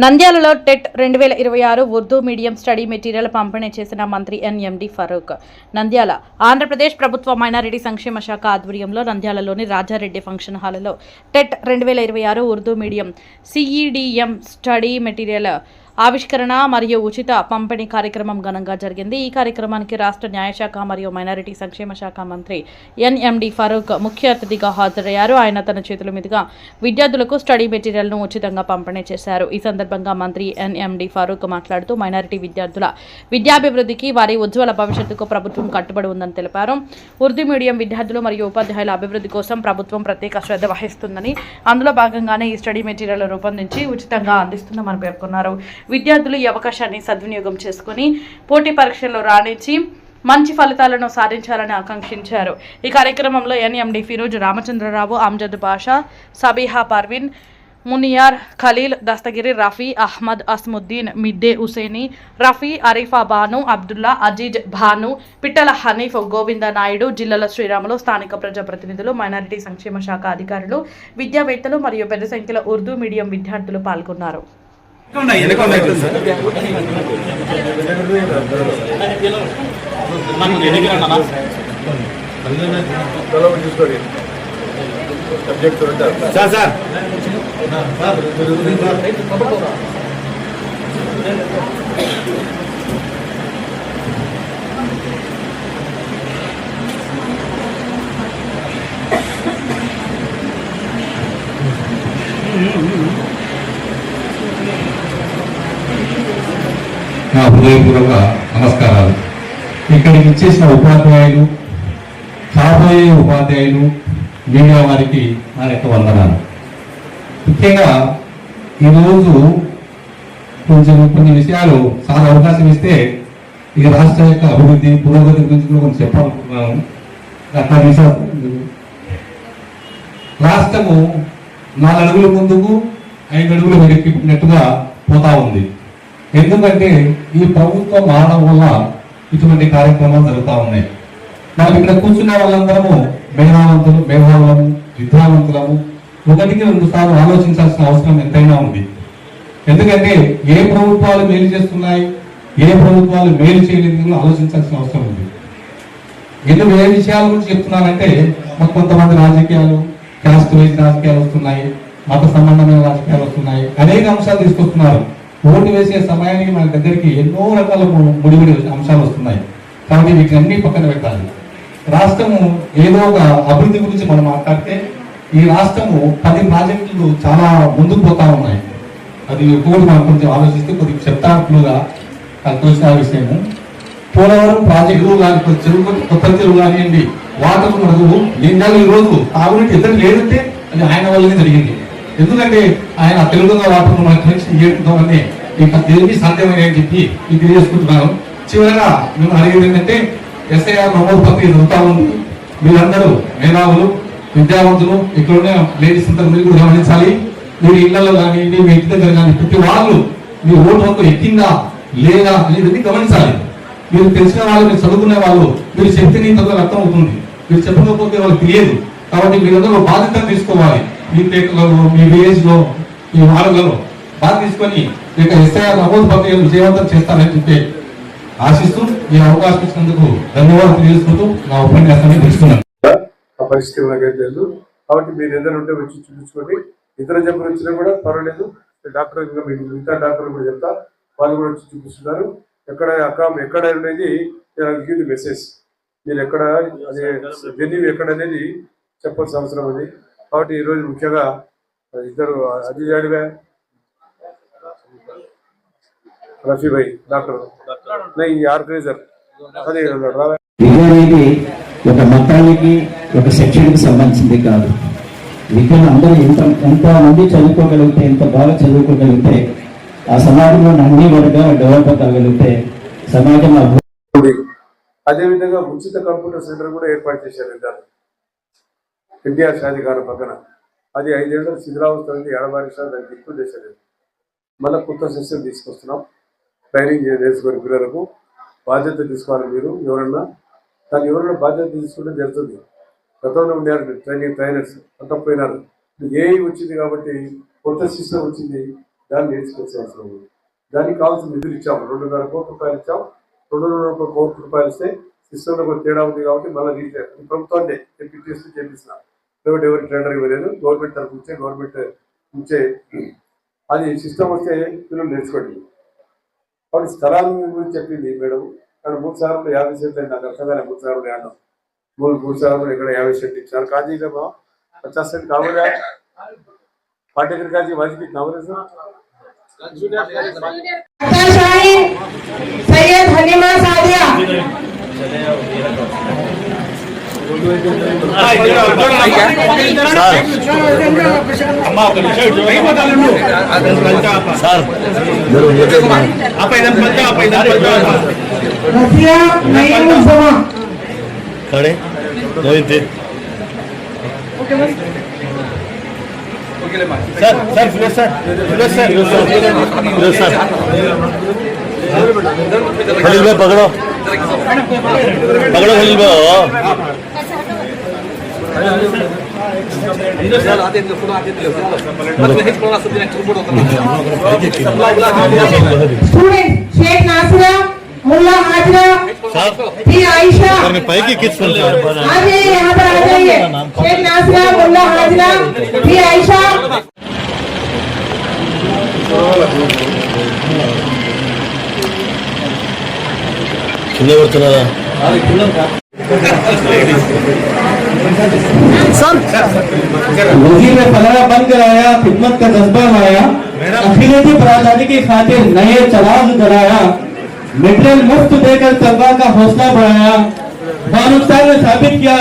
నంద్యాలలో TET 2026 Urdu medium study material పంపిణీ చేసిన మంత్రి ఎన్ఎండి ఫరూక్. నంద్యాల ఆంధ్రప్రదేశ్ ప్రభుత్వ మైనారిటీ సంక్షేమ శాఖ ఆధ్వర్యంలో నంద్యాలలోని రాజారెడ్డి ఫంక్షన్ హాల్లో TET 2026 Urdu medium సిఈడిఎం study material ఆవిష్కరణ మరియు ఉచిత పంపిణీ కార్యక్రమం ఘనంగా జరిగింది. ఈ కార్యక్రమానికి రాష్ట్ర న్యాయశాఖ మరియు మైనారిటీ సంక్షేమ శాఖ మంత్రి ఎన్ఎండి ఫరూక్ ముఖ్య అతిథిగా హాజరయ్యారు. ఆయన తన చేతుల మీదుగా విద్యార్థులకు స్టడీ మెటీరియల్ను ఉచితంగా పంపిణీ చేశారు. ఈ సందర్భంగా మంత్రి ఎన్ఎండి ఫరూక్ మాట్లాడుతూ మైనారిటీ విద్యార్థుల విద్యాభివృద్ధికి, వారి ఉజ్వల భవిష్యత్తుకు ప్రభుత్వం కట్టుబడి ఉందని తెలిపారు. ఉర్దూ మీడియం విద్యార్థులు మరియు ఉపాధ్యాయుల అభివృద్ధి కోసం ప్రభుత్వం ప్రత్యేక శ్రద్ధ వహిస్తుందని, అందులో భాగంగానే ఈ స్టడీ మెటీరియల్ రూపొందించి ఉచితంగా అందిస్తున్నామని పేర్కొన్నారు. విద్యార్థులు ఈ అవకాశాన్ని సద్వినియోగం చేసుకుని పోటీ పరీక్షల్లో రాణించి మంచి ఫలితాలను సాధించాలని ఆకాంక్షించారు. ఈ కార్యక్రమంలో ఎన్ఎండి ఫిరోజ్, రామచంద్రరావు, అమ్జద్ బాషా, సబీహా పర్వీన్, మునియార్, ఖలీల్, దస్తగిరి, రఫీ, అహ్మద్, అస్ముద్దీన్, మిద్దే హుసేని, రఫీ, అరీఫా బాను, అబ్దుల్లా, అజీజ్ భాను, పిట్టల హనీఫ్, గోవింద నాయుడు, జిల్లాల శ్రీరాములు, స్థానిక ప్రజాప్రతినిధులు, మైనారిటీ సంక్షేమ శాఖ అధికారులు, విద్యావేత్తలు మరియు పెద్ద సంఖ్యలో ఉర్దూ మీడియం విద్యార్థులు పాల్గొన్నారు. నా హృదయపూర్వక నమస్కారాలు. ఇక్కడికి ఇచ్చేసిన ఉపాధ్యాయులు, కాబోయే ఉపాధ్యాయులు, మీడియా వారికి నా యొక్క వందనాలు. ముఖ్యంగా ఈరోజు కొన్ని విషయాలు చాలా అవకాశం ఇస్తే ఈ రాష్ట్ర యొక్క అభివృద్ధి, పురోగతి గురించి కూడా కొంచెం చెప్పాలనుకుంటున్నాను. అట్లా రాష్ట్రము 4 అడుగుల ముందుకు 5 అడుగులు వెనక్కినట్టుగా పోతా ఉంది. ఎందుకంటే ఈ ప్రభుత్వం మారడం వల్ల ఇటువంటి కార్యక్రమాలు జరుగుతూ ఉన్నాయి. మనం ఇక్కడ కూర్చున్న వాళ్ళందరము మేధావులము, విద్యావంతులము. 1-2 సార్లు ఆలోచించాల్సిన అవసరం ఎంతైనా ఉంది. ఎందుకంటే ఏ ప్రభుత్వాలు మేలు చేస్తున్నాయి, ఏ ప్రభుత్వాలు మేలు చేయలేదు ఆలోచించాల్సిన అవసరం ఉంది. ఎందుకు ఏ విషయాల గురించి చెప్తున్నానంటే, కొంతమంది రాజకీయాలు, క్యాస్ట్ వైజ్ రాజకీయాలు వస్తున్నాయి, మత సంబంధమైన రాజకీయాలు వస్తున్నాయి, అనేక అంశాలు తీసుకొస్తున్నారు. ఓటు వేసే సమయానికి మన దగ్గరికి ఎన్నో రకాల ముడిపడి అంశాలు వస్తున్నాయి. కాబట్టి వీటిని పక్కన పెట్టాలి. రాష్ట్రము ఏదో ఒక అభివృద్ధి గురించి మనం మాట్లాడితే, ఈ రాష్ట్రము 10 ప్రాజెక్టులు చాలా ముందుకు పోతా ఉన్నాయి. అది ఒక్కొక్కటి మనం కొంచెం ఆలోచిస్తే కొద్దిగా చెప్తానుగా తెలిసిన విషయము. పోలవరం ప్రాజెక్టులు కానీ, చెరువు కొత్త చెరువు కానివ్వండి, వాటర్ మనకు నిండాలి. ఈ రోజు తాగునీటి ఎద్దరు లేదంటే అది ఆయన వల్లనే జరిగింది. ఎందుకంటే ఆయన తెలుగుగా వాటర్ మనకు కనెక్షన్ చేయడంతోనే ఇక దేనికి సాధ్యమని అని చెప్పి ఇది తెలియజేసుకుంటున్నాను. చివరగా మేము అడిగేది ఏంటంటే, ఎస్ఐఆర్ నమోదు ప్రక్రియ జరుగుతూ ఉంది. మీరందరూ మేధావులు, విద్యావంతులు, ఇక్కడున్న లేడీస్ అంతా మీరు కూడా గమనించాలి. మీరు ఇళ్లలో కానివ్వండి, మీ ఇంటి దగ్గర కానీ ప్రతి వాళ్ళు మీ ఓటు హక్కు ఎక్కిందా లేదా అనేది గమనించాలి. మీరు తెలిసిన వాళ్ళు, మీరు చదువుకునే వాళ్ళు, మీరు చెప్తే నీ తొందరగా అర్థం అవుతుంది. మీరు చెప్పకపోతే వాళ్ళకి తెలియదు. కాబట్టి మీరందరూ బాధ్యత తీసుకోవాలి. మీ పేటలో, మీ విలేజ్ లో, మీ వార్డులలో బాధ తీసుకొని ఇక ఎస్ఐఆర్ నమోదు ప్రక్రియ విజయవంతం చేస్తారని చెప్పి ఆశిస్తూ ఈ అవకాశం ఇచ్చినందుకు ధన్యవాదాలు తెలియజేసుకుంటూ నా ఉపన్యాసాన్ని తెలుసుకున్నాను. పరిస్థితి లేదు. కాబట్టి మీరు ఏదైనా ఉంటే వచ్చి చూపించుకోండి. ఇతర జబ్బులు వచ్చినా కూడా పర్వాలేదు. డాక్టర్ మిగతా డాక్టర్లు కూడా చెప్తా, వాళ్ళు కూడా వచ్చి చూపిస్తున్నారు. ఎక్కడ అనేది గివ్ మెసేజ్. మీరు ఎక్కడ అదే జెన్యూ ఎక్కడ అనేది చెప్పాల్సిన అవసరం ఉంది. కాబట్టి ఈరోజు ముఖ్యంగా ఇద్దరు అజీజ్ అడివా, రఫీ భాయ్, డాక్టర్ ఆర్గనైజర్ అదే విద్య అనేది ఒక మతానికి, ఒక సెక్షన్కి సంబంధించింది కాదు. విద్యను అందరూ ఎంతమంది చదువుకోగలిగితే, ఎంత బాగా చదువుకోగలిగితే ఆ సమాజంలో అన్ని వర్గాలు డెవలప్ కాగలిగితే సమాజం అభివృద్ధి. అదేవిధంగా ఉచిత కంప్యూటర్ సెంటర్ కూడా ఏర్పాటు చేశారు ఎన్టీఆర్ షాదీఖానా పక్కన. అది 5 ఏళ్ళ శిథిలావస్థ ఉంది. 80 శాతం దానికి ఎక్కువ చేశారు. మళ్ళీ కొత్త సిస్టమ్ తీసుకొస్తున్నాం. ట్రైనింగ్ చేసుకొని పిల్లలకు బాధ్యత తీసుకోవాలి. మీరు ఎవరన్నా బాధ్యత తీసుకుంటే జరుగుతుంది. గతంలో ఉండారు ట్రైనర్స్ అంతపోయినారు. ఏ వచ్చింది కాబట్టి కొత్త సిస్టమ్ వచ్చింది. దాన్ని నేర్చుకోవాల్సిన అవసరం ఉంది. దానికి కావాల్సిన నిధులు ఇచ్చాము, 2.5 కోట్ల రూపాయలు ఇచ్చాం. 2.5 కోట్ల రూపాయలు ఇస్తే సిస్టంలో కొంచెం తేడా ఉంది కాబట్టి మళ్ళీ ప్రభుత్వాన్ని చేపిస్తున్నా. ప్రైవేట్ ఎవరి టెండర్ ఇవ్వలేదు, గవర్నమెంట్ తరఫు నుంచే గవర్నమెంట్ నుంచే అది సిస్టమ్ వస్తే పిల్లలు నేర్చుకోండి. కాబట్టి స్థలాల గురించి చెప్పింది మేడం. కానీ 3 సార్లు 50 సెంట్లు నాకు అర్థంగానే 3 సార్లు ఆడడం 3 సార్లు ఇక్కడ 50 సెంట్లు ఇచ్చారు. కాజీ 50 సెంట్ కావాలా पाटेकर का जी वाजिब नवरे सैयद हनीमा सादिया रसिया नईम जमा खड़े Mohit sir sir Firoz sir Khalil भाई पकड़ो पकड़ो खलील भाई स्टूडेंट शेख नासिरा मुल्ला हाजरा थी आयशा पैकी किस आ जाइए, यहाँ पर आ जाइए। शेख नासिरा मुल्ला हाजरा थी आयशा किन्ने पड़ता वजीर ने पलड़ा बंद कराया, खिदमत का जज्बा लाया, अखिलती बरादरी की खातिर नए चराग कराया, मटेरियल मुफ्त देकर तलबा का हौसला बढ़ाया, मानवता ने साबित किया।